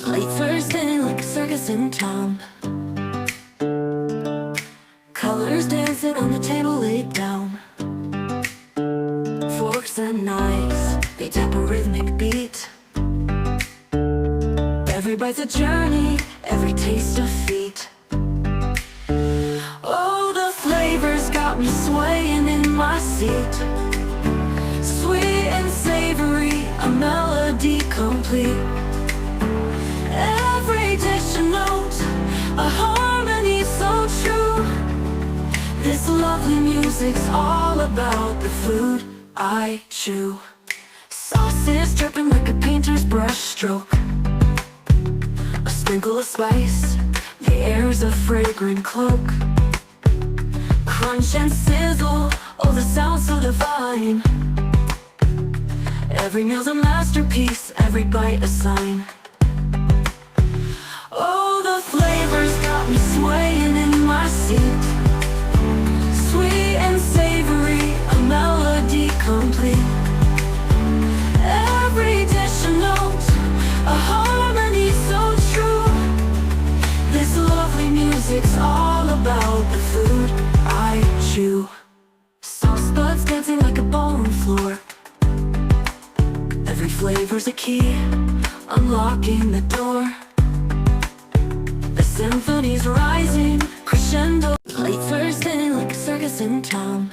Late Thursday like a circus in town. Colors dancing on the table laid down. Forks and knives, they tap a rhythmic beat. Every bite's a journey, every taste a feat. Oh, the flavors got me swaying in my seat. Sweet and savory, a melody complete. Every dish a note, a harmony so true. This lovely music's all about the food I chew. Sauces dripping like a painter's brush stroke. A sprinkle of spice, the air's a fragrant cloak. Crunch and sizzle, oh the sound so divine. Every meal's a masterpiece, every bite a sign. Oh, the flavors got me swaying in my seat. Sweet and savory, a melody complete. Every dish a note, a harmony so true. This lovely music's all about the food I chew. Sauce buds dancing like a ballroom floor. Every flavor's a key, unlocking the door. The symphony's rising, crescendo. Late Thursday like a circus in town.